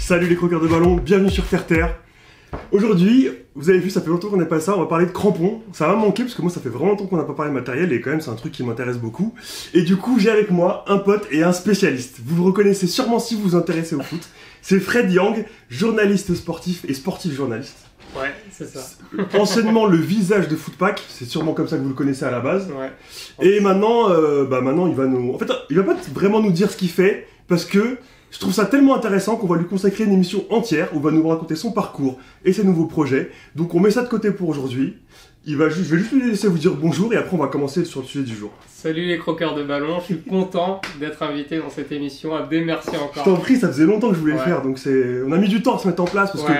Salut les croqueurs de ballon, bienvenue sur Terre. Aujourd'hui, vous avez vu, ça fait longtemps qu'on n'a pas ça, on va parler de crampons. Ça va manquer parce que moi ça fait vraiment longtemps qu'on n'a pas parlé de matériel et quand même c'est un truc qui m'intéresse beaucoup. Et du coup j'ai avec moi un pote et un spécialiste. Vous le reconnaissez sûrement si vous vous intéressez au foot. C'est Fred Yang, journaliste sportif et sportif journaliste. Ouais, c'est ça. Anciennement le visage de Footpack, c'est sûrement comme ça que vous le connaissez à la base. Ouais. Et maintenant, maintenant il va nous... En fait, il va pas vraiment nous dire ce qu'il fait parce que je trouve ça tellement intéressant qu'on va lui consacrer une émission entière où il va nous raconter son parcours et ses nouveaux projets. Donc on met ça de côté pour aujourd'hui. Je vais juste lui laisser vous dire bonjour et après on va commencer sur le sujet du jour. Salut les croqueurs de ballon, je suis content d'être invité dans cette émission. Abdé, merci Je encore. t'en prie, ça faisait longtemps que je voulais le faire, donc on a mis du temps à se mettre en place parce que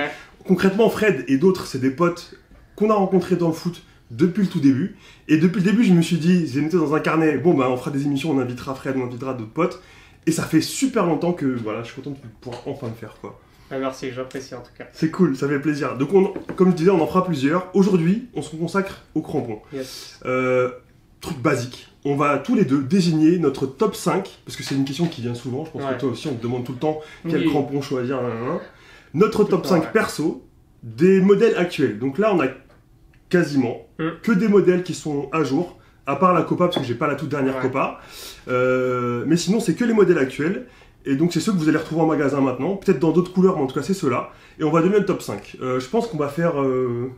concrètement Fred et d'autres c'est des potes qu'on a rencontrés dans le foot depuis le tout début. Et depuis le début je me suis dit, j'ai noté dans un carnet, on fera des émissions, on invitera Fred, on invitera d'autres potes. Et ça fait super longtemps que je suis content de pouvoir enfin le faire quoi. Merci, j'apprécie en tout cas. C'est cool, ça fait plaisir. Donc comme je disais, on en fera plusieurs. Aujourd'hui, on se consacre aux crampons. Yes. Truc basique. On va tous les deux désigner notre top 5, parce que c'est une question qui vient souvent, je pense que toi aussi on te demande tout le temps quel crampon choisir. Notre top 5 perso des modèles actuels. Donc là on a quasiment que des modèles qui sont à jour. À part la Copa, parce que j'ai pas la toute dernière Copa. Mais sinon, c'est que les modèles actuels. Et donc, c'est ceux que vous allez retrouver en magasin maintenant. Peut-être dans d'autres couleurs, mais en tout cas, c'est ceux-là. Et on va donner le top 5. Je pense qu'on va faire...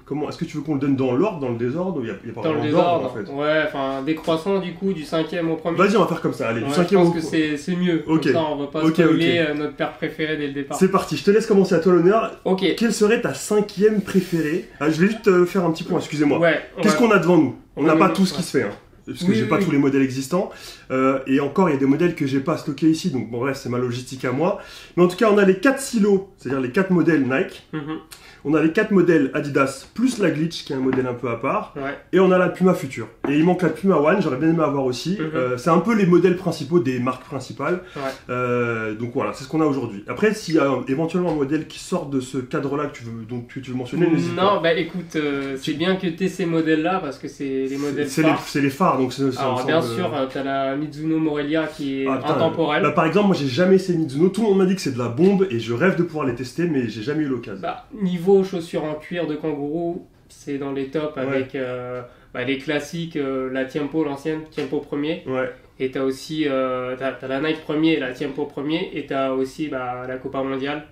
comment est-ce que tu veux qu'on le donne dans l'ordre, dans le désordre? Il y a pas dans le vraiment désordre, d'ordre, en fait. Ouais, enfin, décroissant du coup, du 5e au premier. Vas-y, on va faire comme ça. Allez, du 5e je pense que c'est mieux. Ok. Comme ça, on va pas spoiler notre père préféré dès le départ. C'est parti, je te laisse commencer, à toi l'honneur. Ok. Quelle serait ta 5e préférée? Je vais juste faire un petit point, excusez-moi. Ouais. Qu'est-ce qu'on a devant nous? On n'a pas tout ce qui se fait, parce que j'ai pas tous les modèles existants, et encore il y a des modèles que j'ai pas stockés ici, donc bon bref c'est ma logistique à moi, mais en tout cas on a les 4 silos, c'est-à-dire les 4 modèles Nike, on a les 4 modèles Adidas plus la Glitch qui est un modèle un peu à part, et on a la Puma Future, et il manque la Puma One, j'aurais bien aimé avoir aussi, c'est un peu les modèles principaux des marques principales, donc voilà c'est ce qu'on a aujourd'hui. Après s'il y a éventuellement un modèle qui sort de ce cadre-là que tu veux mentionner, n'hésite pas. Non, bah écoute, c'est bien que tu aies ces modèles-là parce que c'est les modèles phares. C'est les phares, donc alors bien sûr, t'as la Mizuno Morelia qui est intemporelle. Bah, par exemple, moi j'ai jamais essayé Mizuno, tout le monde m'a dit que c'est de la bombe et je rêve de pouvoir les tester, mais j'ai jamais eu l'occasion. Bah, niveau chaussures en cuir de kangourou, c'est dans les tops avec les classiques, la Tiempo, l'ancienne, Tiempo premier. Et t'as aussi t'as la Nike premier, la Tiempo premier, et t'as aussi la Copa mondiale.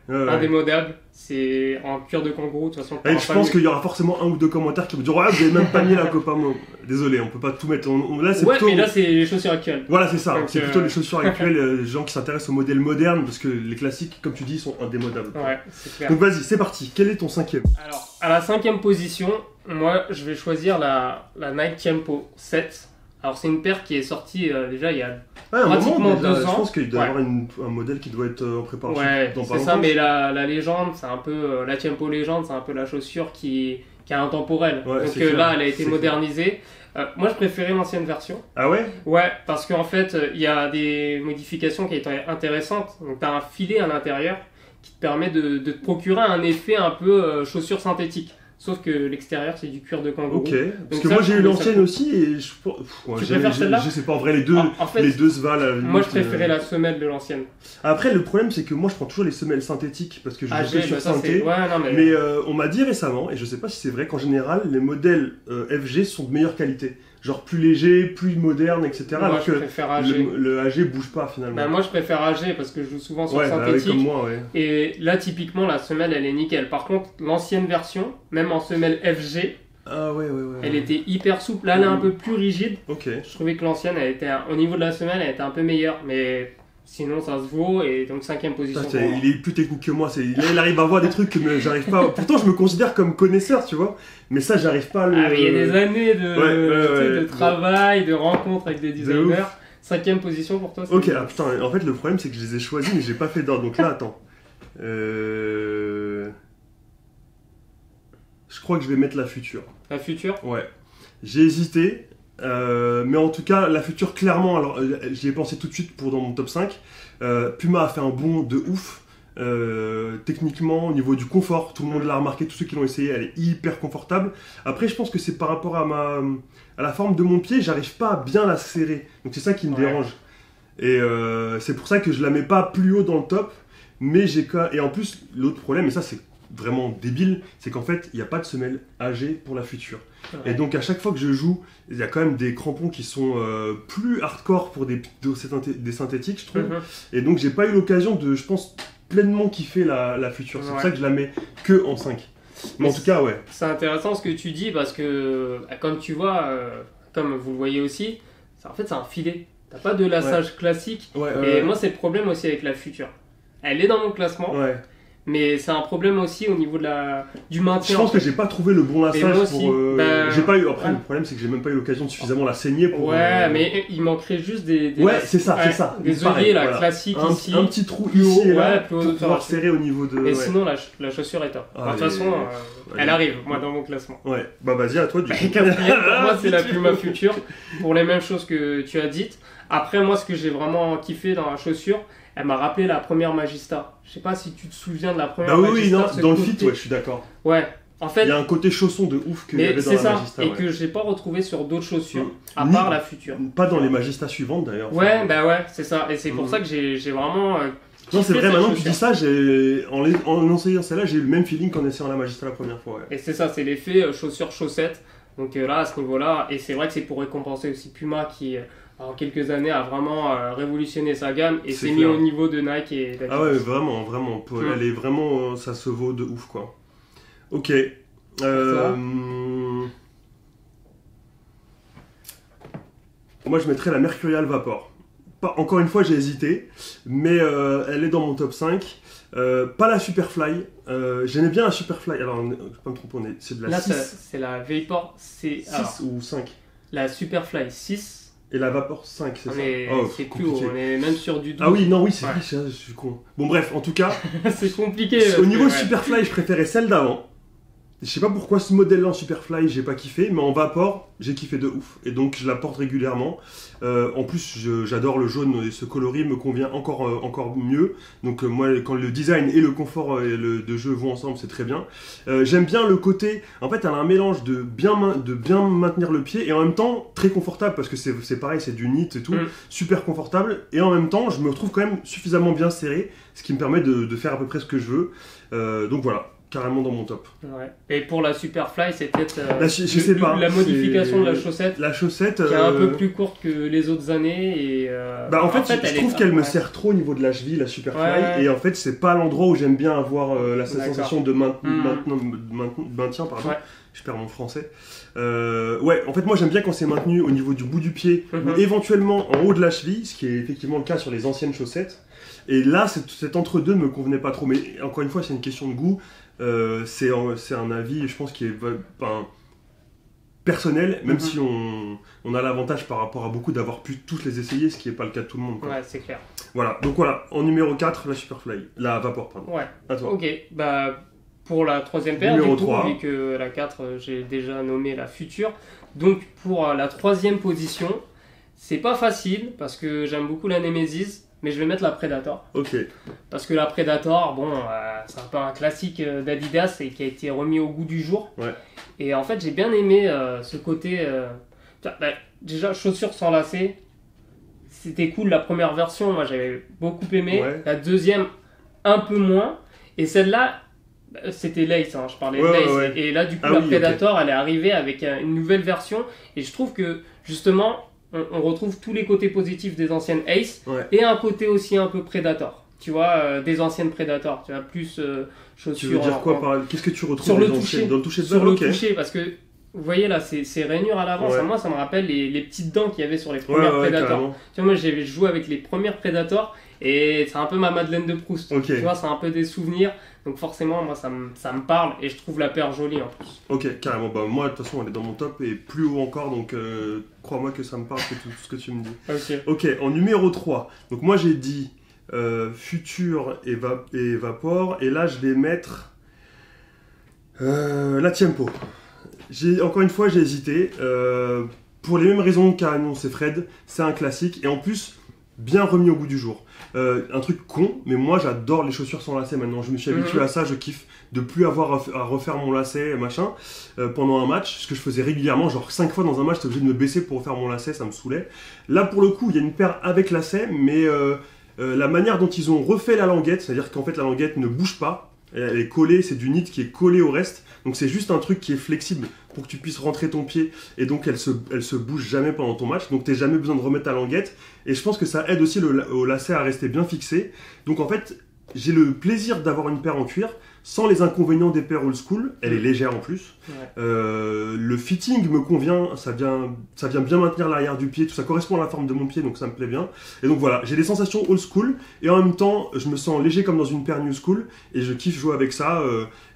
Indémodable, c'est en cuir de kangourou de toute façon. Je pense qu'il y aura forcément un ou deux commentaires qui vont dire vous avez même pas mis la Copa. Désolé, on peut pas tout mettre. Là, plutôt... mais là c'est les chaussures actuelles. Voilà, c'est ça. C'est plutôt les chaussures actuelles, les gens qui s'intéressent aux modèles modernes, parce que les classiques, comme tu dis, sont indémodables. Ouais, c'est clair. Donc vas-y, c'est parti. Quel est ton 5e? Alors, à la 5e position, moi je vais choisir la Nike Tiempo 7. Alors c'est une paire qui est sortie déjà il y a pratiquement 2 ans. Je pense qu'il doit y avoir un modèle qui doit être en préparation. C'est ça, mais la légende, c'est un peu la Tiempo légende, c'est un peu la chaussure qui est intemporelle. Donc là, elle a été modernisée. Moi, je préférais l'ancienne version. Ah ouais? Ouais, parce qu'en fait, il y a des modifications qui étaient intéressantes. Donc tu as un filet à l'intérieur qui te permet de te procurer un effet un peu chaussure synthétique. Sauf que l'extérieur c'est du cuir de kangourou. Ok, parce que moi j'ai eu l'ancienne aussi et tu préfères celle-là? Je sais pas, en vrai les deux, les deux se valent. Moi je préférais la semelle de l'ancienne. Après le problème c'est que moi je prends toujours les semelles synthétiques parce que je joue sur synthé. Mais on m'a dit récemment, et je sais pas si c'est vrai, qu'en général les modèles FG sont de meilleure qualité. Genre plus léger, plus moderne, etc. Moi, alors que AG. le AG bouge pas finalement. Moi je préfère AG parce que je joue souvent sur synthétique. Comme moi, et là typiquement la semelle elle est nickel. Par contre l'ancienne version, même en semelle FG, elle était hyper souple. Là elle est un peu plus rigide. Je trouvais que l'ancienne au niveau de la semelle elle était un peu meilleure. Mais sinon ça se vaut, et donc 5e position. Il est plus technique que moi, il arrive à voir des trucs que j'arrive pas. Pourtant je me considère comme connaisseur, tu vois, mais ça j'arrive pas à le. Il y a des années de travail, de rencontres avec des designers. 5e position pour toi. Ok, putain, en fait le problème c'est que je les ai choisis mais j'ai pas fait d'ordre, donc là attends. Je crois que je vais mettre la Future. La Future? Ouais. J'ai hésité. Mais en tout cas, la Future, clairement, alors j'y ai pensé tout de suite pour dans mon top 5. Puma a fait un bond de ouf. Techniquement, au niveau du confort, tout le monde l'a remarqué, tous ceux qui l'ont essayé, elle est hyper confortable. Après, je pense que c'est par rapport à la forme de mon pied, j'arrive pas à bien la serrer. Donc c'est ça qui me dérange. Et c'est pour ça que je la mets pas plus haut dans le top. mais et en plus, l'autre problème, et ça c'est vraiment débile, c'est qu'en fait, il n'y a pas de semelle AG pour la Future. Ouais. Et donc à chaque fois que je joue, il y a quand même des crampons qui sont plus hardcore pour des synthétiques, je trouve. Et donc j'ai pas eu l'occasion de, je pense, pleinement kiffer la Future. C'est pour ça que je la mets que en 5. Mais en tout cas, ouais. C'est intéressant ce que tu dis parce que, comme tu vois, comme vous le voyez aussi, en fait c'est un filet. T'as pas de lassage classique. Et moi c'est le problème aussi avec la Future. Elle est dans mon classement. Mais c'est un problème aussi au niveau du maintien. Je pense que j'ai pas trouvé le bon lassage pour. J'ai pas eu. Après, le problème c'est que j'ai même pas eu l'occasion de suffisamment la saigner pour. Mais il manquerait juste des. C'est ça. Des œillets classiques ici. Un petit trou ici et là pour pouvoir serrer au niveau de. Et sinon la chaussure est top. De toute façon, elle arrive, moi dans mon classement. Ouais. Bah vas-y à toi du coup. Quatrième pour moi c'est la Puma Future pour les mêmes choses que tu as dites. Après moi ce que j'ai vraiment kiffé dans la chaussure. Elle m'a rappelé la première Magista. Je sais pas si tu te souviens de la première Magista. Oui, dans le fit, je suis d'accord. Ouais, en fait. Il y a un côté chausson de ouf qu'il y avait dans la Magista. Et que j'ai pas retrouvé sur d'autres chaussures, à part la Future. Pas dans les Magista suivantes d'ailleurs. Ouais, c'est ça. Et c'est pour ça que j'ai vraiment. Non, c'est vrai, maintenant que tu dis ça, en essayant celle-là, j'ai eu le même feeling qu'en essayant la Magista la première fois. Et c'est ça, c'est l'effet chaussure-chaussette. Donc là, à ce niveau-là, et c'est vrai que c'est pour récompenser aussi Puma qui. En quelques années, a vraiment révolutionné sa gamme et s'est mis au niveau de Nike et d'Adidas. Ah ouais, vraiment. Elle est vraiment, ça se vaut de ouf, quoi. Ok. Moi, je mettrais la Mercurial Vapor. Encore une fois, j'ai hésité, mais elle est dans mon top 5. Pas la Superfly. J'aimais bien la Superfly. Alors, je ne vais pas me tromper, c'est de la 6. Là, c'est la Vapor. 6 ou 5. La Superfly 6. Et la Vapor 5, c'est ça. C'est plus haut, on est même sur du 12. Ah oui, non, oui, c'est vrai, je suis con. Bon, bref, en tout cas. C'est compliqué. Au niveau Superfly, je préférais celle d'avant. Je sais pas pourquoi ce modèle-là en Superfly, j'ai pas kiffé, mais en Vapor, j'ai kiffé de ouf. Et donc, je la porte régulièrement. En plus, j'adore le jaune et ce coloris me convient encore mieux. Donc, moi, quand le design et le confort de jeu vont ensemble, c'est très bien. J'aime bien le côté. En fait, elle a un mélange de bien maintenir le pied et en même temps très confortable parce que c'est pareil, c'est du knit et tout, super confortable. Et en même temps, je me retrouve quand même suffisamment bien serré, ce qui me permet de faire à peu près ce que je veux. Donc voilà. Carrément dans mon top. Ouais. Et pour la Superfly, c'est peut-être la modification de la chaussette. La chaussette qui est un peu plus courte que les autres années. Et en fait, je trouve qu'elle me sert trop au niveau de la cheville, la Superfly. Et en fait, c'est pas l'endroit où j'aime bien avoir la sensation de maintien. Pardon. Ouais. Je perds mon français. En fait, moi j'aime bien quand c'est maintenu au niveau du bout du pied ou éventuellement en haut de la cheville, ce qui est effectivement le cas sur les anciennes chaussettes. Et là, cet entre-deux ne me convenait pas trop. Mais encore une fois, c'est une question de goût. C'est un avis, je pense, qui est personnel, même si on a l'avantage par rapport à beaucoup d'avoir pu tous les essayer, ce qui n'est pas le cas de tout le monde. Quoi. Ouais, c'est clair. Voilà, donc voilà, en numéro 4, la Superfly, la Vapor, pardon. Ouais, à toi. Ok, pour la troisième paire, numéro 3. Vu que la 4, j'ai déjà nommé la Future. Donc pour la troisième position, c'est pas facile, parce que j'aime beaucoup la Nemesis. Mais je vais mettre la Predator. Ok. Parce que la Predator, c'est un peu un classique d'Adidas et qui a été remis au goût du jour. Ouais. Et en fait, j'ai bien aimé ce côté. Déjà, chaussures sans lacets. C'était cool la première version, moi j'avais beaucoup aimé. Ouais. La deuxième, un peu moins. Et celle-là, c'était Lace, je parlais de Lace. Ouais. Et là, du coup, la Predator, elle est arrivée avec une nouvelle version. Et je trouve que, justement, on retrouve tous les côtés positifs des anciennes Ace et un côté aussi un peu Predator. Tu vois, des anciennes Predator. Tu vois, plus chaussures. Tu veux dire quoi par qu'est-ce que tu retrouves sur le toucher, dans le toucher de balle? Sur le toucher, parce que vous voyez là, ces rainures à l'avant, moi ça me rappelle les petites dents qu'il y avait sur les premières Predator. Tu vois, moi j'ai joué avec les premières Predator et c'est un peu ma Madeleine de Proust. Tu vois, c'est un peu des souvenirs. Donc forcément, moi, ça me parle et je trouve la paire jolie en plus. Ok, carrément. Moi, de toute façon, elle est dans mon top et plus haut encore. Donc, crois-moi que ça me parle, c'est tout ce que tu me dis. Ok, en numéro 3. Donc, moi, j'ai dit Future et Vapor. Et là, je vais mettre la Tiempo. Encore une fois, j'ai hésité. Pour les mêmes raisons qu'a annoncé Fred, c'est un classique. Et en plus, bien remis au goût du jour. Un truc con, mais moi j'adore les chaussures sans lacets maintenant. Je me suis habitué à ça, je kiffe de plus avoir à refaire mon lacet machin pendant un match, ce que je faisais régulièrement, genre 5 fois dans un match, j'étais obligé de me baisser pour refaire mon lacet, ça me saoulait. Là pour le coup, il y a une paire avec lacet, mais La manière dont ils ont refait la languette, c'est-à-dire qu'en fait la languette ne bouge pas, elle est collée, c'est du knit qui est collé au reste, donc c'est juste un truc qui est flexible pour que tu puisses rentrer ton pied, et donc elle se bouge jamais pendant ton match, donc t'as jamais besoin de remettre ta languette, et je pense que ça aide aussi au lacet à rester bien fixé. Donc en fait, j'ai le plaisir d'avoir une paire en cuir, sans les inconvénients des paires old school, elle est légère en plus. Ouais. Le fitting me convient, ça vient bien maintenir l'arrière du pied, tout ça correspond à la forme de mon pied, donc ça me plaît bien. Et donc voilà, j'ai des sensations old school, et en même temps, je me sens léger comme dans une paire new school, et je kiffe jouer avec ça.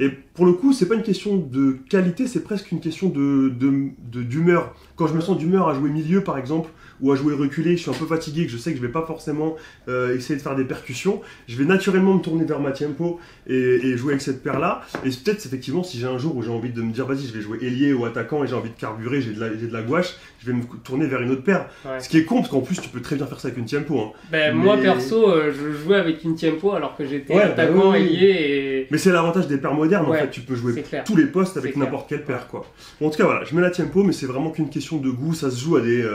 Et pour le coup, c'est pas une question de qualité, c'est presque une question d'humeur. Quand je me sens d'humeur à jouer milieu, par exemple, ou à jouer reculé, je suis un peu fatigué, que je sais que je vais pas forcément essayer de faire des percussions, je vais naturellement me tourner vers ma tempo et jouer avec cette paire là. Et peut-être effectivement, si j'ai un jour où j'ai envie de me dire vas-y, je vais jouer ailier ou attaquant et j'ai envie de carburer, j'ai de la gouache, je vais me tourner vers une autre paire. Ouais. Ce qui est con parce qu'en plus tu peux très bien faire ça avec une tempo. Hein. Ben, mais... Moi perso, je jouais avec une tempo alors que j'étais attaquant, ailier et... Mais c'est l'avantage des paires modernes, en fait, tu peux jouer tous les postes avec n'importe quelle paire, quoi. Bon, en tout cas voilà, je mets la tempo, mais c'est vraiment qu'une question de goût, ça se joue à des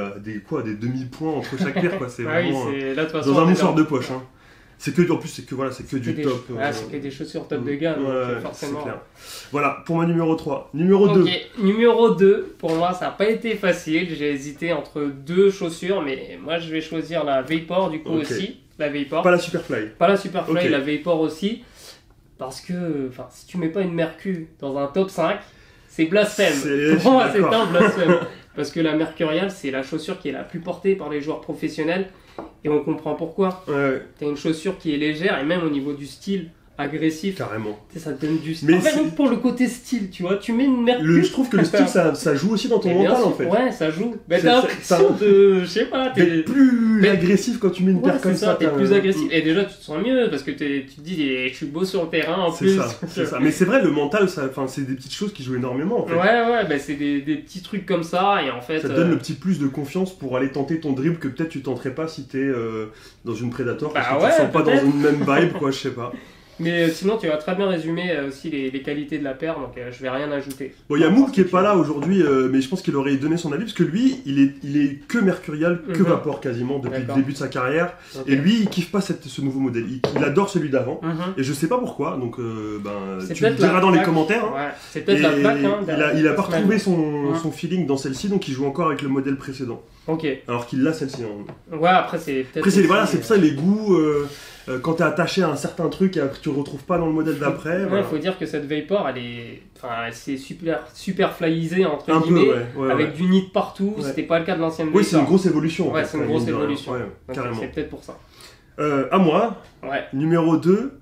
demi-points entre chaque paire, quoi. C'est vraiment là, dans un mouchoir de poche. Hein. C'est que, en plus, c'est que du top. C'est que des chaussures top de gamme, forcément. C'est clair. Voilà, pour ma numéro 3. Numéro 2. Numéro 2, pour moi, ça n'a pas été facile. J'ai hésité entre deux chaussures, mais moi, je vais choisir la Vapor, du coup, aussi. La Vapor. Pas la Superfly. Pas la Superfly, la Vapor aussi. Parce que, si tu mets pas une Mercu dans un top 5, c'est blasphème. Pour moi, c'est un blasphème. Parce que la Mercurial, c'est la chaussure qui est la plus portée par les joueurs professionnels. Et on comprend pourquoi. Ouais. T'as une chaussure qui est légère et même au niveau du style agressif. Carrément. Ça te donne du style. En fait, pour le côté style, tu vois, tu mets une Mercure. Je trouve que le style, ça joue aussi dans ton mental, en fait. Ouais, ça joue. T'as l'impression de. Je sais pas. T'es plus agressif quand tu mets une paire comme ça. T'es plus agressif. Et déjà, tu te sens mieux parce que tu te dis, je suis beau sur le terrain en plus. C'est ça. Mais c'est vrai, le mental, c'est des petites choses qui jouent énormément, en fait. Ouais, c'est des petits trucs comme ça. Et en fait. Ça te donne le petit plus de confiance pour aller tenter ton dribble que peut-être tu tenterais pas si t'es dans une Predator. Parce que tu te sens pas dans une même vibe, quoi, je sais pas. Mais sinon, tu as très bien résumé aussi les qualités de la paire, donc je vais rien ajouter. Bon, il y a Moub qui est pas là aujourd'hui, mais je pense qu'il aurait donné son avis, parce que lui, il est que Mercurial, que Vapor quasiment, depuis le début de sa carrière. Okay. Et lui, il kiffe pas ce nouveau modèle, il adore celui d'avant, et je sais pas pourquoi, donc tu me diras dans les commentaires. Hein. Ouais. C'est peut-être la plaque. Hein, il a pas retrouvé son feeling dans celle-ci, donc il joue encore avec le modèle précédent. Ok. Alors qu'il l'a celle-ci. Hein. Ouais, après c'est peut-être... Voilà, c'est pour ça les goûts... quand t'es attaché à un certain truc et après tu le retrouves pas dans le modèle d'après. Il faut dire que cette Vapor, elle s'est super flyisée entre guillemets, avec du nid partout. Ouais. C'était pas le cas de l'ancienne Vapor. Oui, c'est une grosse évolution. Ouais, c'est une grosse évolution. Carrément. C'est peut-être pour ça. À moi, numéro 2,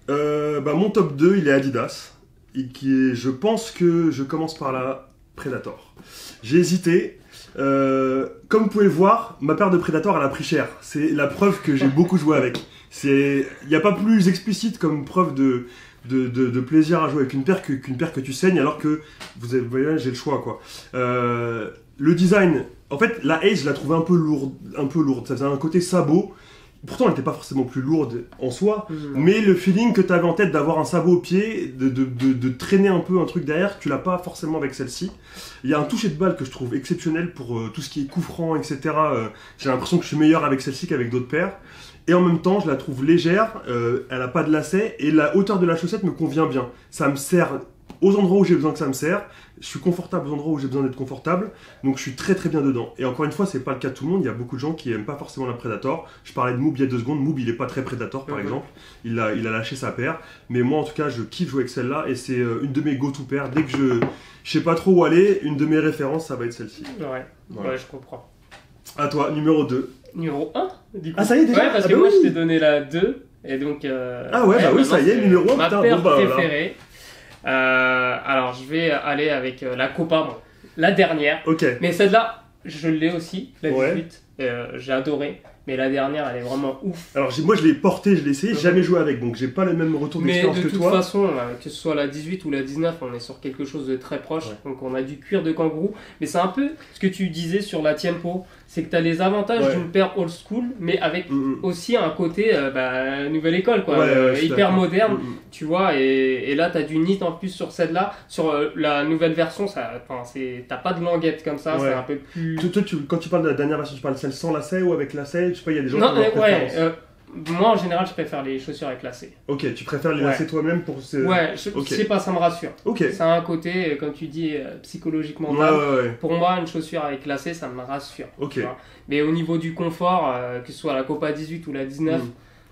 mon top 2, il est Adidas. Je pense que je commence par la Predator. J'ai hésité. Comme vous pouvez le voir, ma paire de Predator, elle a pris cher. C'est la preuve que j'ai beaucoup joué avec. Il n'y a pas plus explicite comme preuve de plaisir à jouer avec une paire qu'une paire que tu saignes, alors que vous voyez, j'ai le choix, quoi. Le design, en fait, la Ace, je la trouvais un peu lourde. Ça faisait un côté sabot. Pourtant, elle n'était pas forcément plus lourde en soi, mais le feeling que tu avais en tête d'avoir un sabot au pied, de traîner un peu un truc derrière, tu l'as pas forcément avec celle-ci. Il y a un toucher de balle que je trouve exceptionnel pour tout ce qui est coup franc, etc. J'ai l'impression que je suis meilleur avec celle-ci qu'avec d'autres paires. Et en même temps, je la trouve légère, elle n'a pas de lacet, et la hauteur de la chaussette me convient bien. Ça me sert aux endroits où j'ai besoin que ça me sert. Je suis confortable aux endroits où j'ai besoin d'être confortable, donc je suis très très bien dedans. Et encore une fois, c'est pas le cas de tout le monde, il y a beaucoup de gens qui aiment pas forcément la Predator. Je parlais de Moub il y a 2 secondes, Moub il est pas très Predator par exemple, il a lâché sa paire, mais moi en tout cas je kiffe jouer avec celle-là, et c'est une de mes go-to paires. Dès que je sais pas trop où aller, une de mes références ça va être celle-ci. Ouais, je comprends. À toi, numéro 2. Numéro 1 du coup. Ah ça y est déjà. Ouais, parce que moi je t'ai donné la 2, et donc... oui, ça y est, numéro 1, ma paire préférée. Alors je vais aller avec la Copa, la dernière. Mais celle-là, je l'ai aussi, la 18. J'ai adoré. Mais la dernière, elle est vraiment ouf. Alors moi je l'ai portée, je l'ai essayé, j'ai jamais joué avec, donc j'ai pas le même retour d'expérience que toi. Mais de toute façon, que ce soit la 18 ou la 19, on est sur quelque chose de très proche. Donc on a du cuir de kangourou. Mais c'est un peu ce que tu disais sur la Tiempo, c'est que tu as les avantages d'une paire old school, mais avec aussi un côté nouvelle école, quoi, hyper moderne, tu vois. Et là, tu as du knit en plus sur celle-là. Sur la nouvelle version, t'as pas de languette comme ça, c'est un peu plus... Toi, quand tu parles de la dernière version, tu parles de celle sans lacet ou avec lacet? Je sais pas, il y a des gens qui ont Moi, en général, je préfère les chaussures avec lacets. Ok, tu préfères les lacer toi-même pour... Ouais, je sais pas, ça me rassure. Ça a un côté, comme tu dis, psychologiquement. Pour moi, une chaussure avec lacets, ça me rassure. Mais au niveau du confort, que ce soit la Copa 18 ou la 19...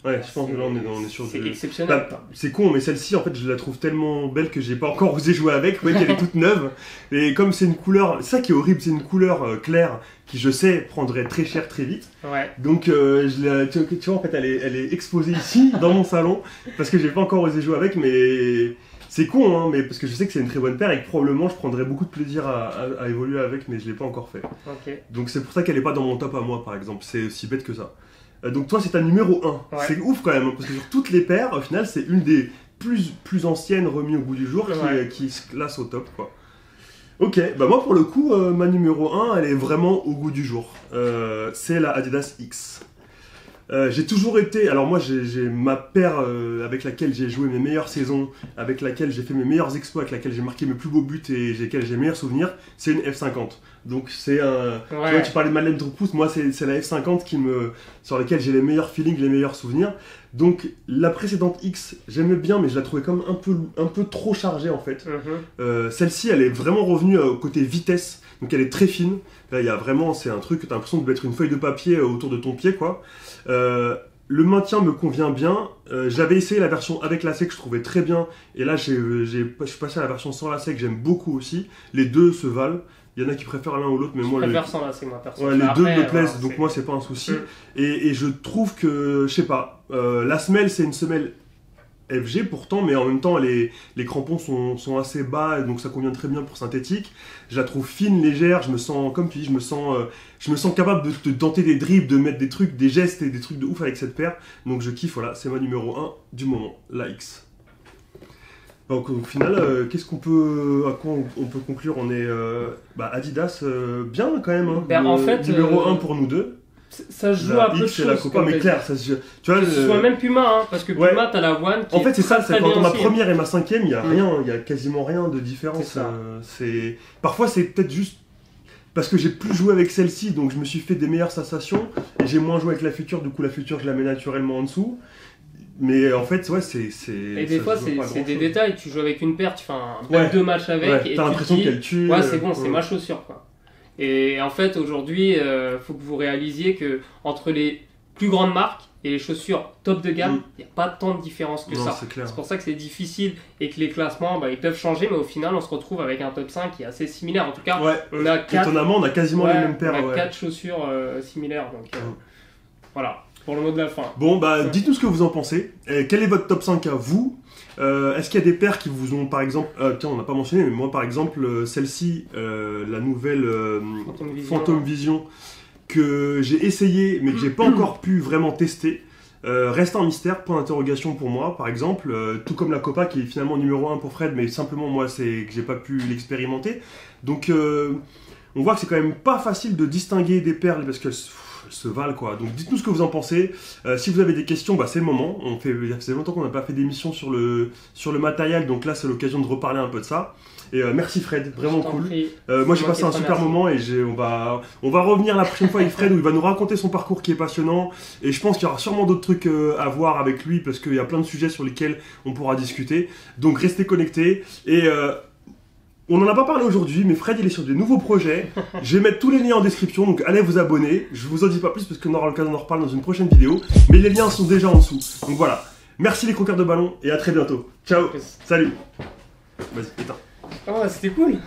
Ouais, je pense que là on est sur c'est exceptionnel. C'est con, mais celle-ci, en fait, je la trouve tellement belle que j'ai pas encore osé jouer avec. Vous voyez qu'elle est toute neuve. Et comme c'est une couleur, c'est ça qui est horrible, c'est une couleur claire qui, je sais, prendrait très cher très vite. Donc, tu vois, en fait, elle est exposée ici, dans mon salon, parce que j'ai pas encore osé jouer avec, mais c'est con, hein, mais parce que je sais que c'est une très bonne paire et que probablement je prendrais beaucoup de plaisir à évoluer avec, mais je l'ai pas encore fait. Donc, c'est pour ça qu'elle est pas dans mon top à moi, par exemple. C'est aussi bête que ça. Donc toi c'est ta numéro 1, c'est ouf quand même, parce que sur toutes les paires, au final c'est une des plus anciennes remises au goût du jour qui se classe au top quoi. Ok, bah moi pour le coup, ma numéro 1 elle est vraiment au goût du jour, c'est la Adidas X. J'ai toujours été, alors moi j'ai ma paire avec laquelle j'ai joué mes meilleures saisons, avec laquelle j'ai fait mes meilleurs exploits, avec laquelle j'ai marqué mes plus beaux buts et laquelle j'ai mes meilleurs souvenirs, c'est une F50. Donc c'est un... Tu vois, tu parlais de Madeleine Troupoust, moi c'est la F50 sur laquelle j'ai les meilleurs feelings, les meilleurs souvenirs. Donc la précédente X, j'aimais bien, mais je la trouvais comme un peu trop chargée en fait. Celle-ci, elle est vraiment revenue au côté vitesse, donc elle est très fine. Là, il y a vraiment, c'est un truc, t'as l'impression de mettre une feuille de papier autour de ton pied, quoi. Le maintien me convient bien. J'avais essayé la version avec lacet que je trouvais très bien. Et là, je suis passé à la version sans lacet que j'aime beaucoup aussi. Les deux se valent. Il y en a qui préfèrent l'un ou l'autre, mais moi... Je préfère sans lacet, moi, perso. Les deux me plaisent, donc moi, c'est pas un souci. Et je trouve que, je sais pas, la semelle, c'est une semelle FG pourtant, mais en même temps, les crampons sont assez bas, donc ça convient très bien pour synthétique. Je la trouve fine, légère, je me sens, comme tu dis, je me sens capable de tenter des dribbles, de mettre des trucs, des gestes et des trucs de ouf avec cette paire. Donc je kiffe, voilà, c'est ma numéro 1 du moment, la X. Donc au final, qu'est-ce qu'on peut, à quoi on peut conclure? On est Adidas, bien quand même, hein. En fait, numéro 1 pour nous deux. Ça se joue à peu de choses. La Copa, mais clair, ça se joue. Tu vois, ce soit même Puma, hein, parce que Puma, t'as la One qui en fait, c'est ça, c'est quand ma première et ma cinquième, il y a rien, il y a quasiment rien de différence. Parfois, c'est peut-être juste parce que j'ai plus joué avec celle-ci, donc je me suis fait des meilleures sensations, et j'ai moins joué avec la future, du coup la future, je la mets naturellement en dessous. Mais en fait, ouais, c'est... Et des fois, c'est des détails. Tu joues avec une paire, tu fais un 2 matchs avec, et t'as l'impression qu'elle tue. Ouais, c'est bon, c'est ma chaussure, quoi. Et en fait, aujourd'hui, faut que vous réalisiez que entre les plus grandes marques et les chaussures top de gamme, il n'y a pas tant de différence que ça. C'est pour ça que c'est difficile et que les classements, ils peuvent changer, mais au final, on se retrouve avec un top 5 qui est assez similaire. En tout cas, on a étonnamment, on a quasiment les mêmes paires. On a 4 chaussures similaires. Donc voilà, pour le mot de la fin. Bon, dites-nous ce que vous en pensez. Quel est votre top 5 à vous? Est-ce qu'il y a des paires qui vous ont, par exemple, tiens, on n'a pas mentionné, mais moi, par exemple, celle-ci, la nouvelle Phantom Vision, que j'ai essayé, mais que j'ai pas encore pu vraiment tester, reste un mystère, point d'interrogation pour moi, par exemple, tout comme la Copa, qui est finalement numéro 1 pour Fred, mais simplement, moi, c'est que j'ai pas pu l'expérimenter. Donc, on voit que c'est quand même pas facile de distinguer des perles, parce qu'elles se valent, quoi. Donc dites-nous ce que vous en pensez. Si vous avez des questions, c'est le moment. Ça fait longtemps qu'on n'a pas fait d'émission sur le matériel, donc là c'est l'occasion de reparler un peu de ça. Et merci Fred, vraiment cool. Moi j'ai passé un super moment et on va revenir la prochaine fois avec Fred où il va nous raconter son parcours qui est passionnant. Et je pense qu'il y aura sûrement d'autres trucs à voir avec lui parce qu'il y a plein de sujets sur lesquels on pourra discuter. Donc restez connectés et on n'en a pas parlé aujourd'hui, mais Fred il est sur des nouveaux projets. Je vais mettre tous les liens en description, donc allez vous abonner. Je vous en dis pas plus parce qu'on aura l'occasion d'en reparler dans une prochaine vidéo. Mais les liens sont déjà en dessous. Donc voilà. Merci les croqueurs de ballon et à très bientôt. Ciao. Salut. Vas-y, éteins. Oh, c'était cool.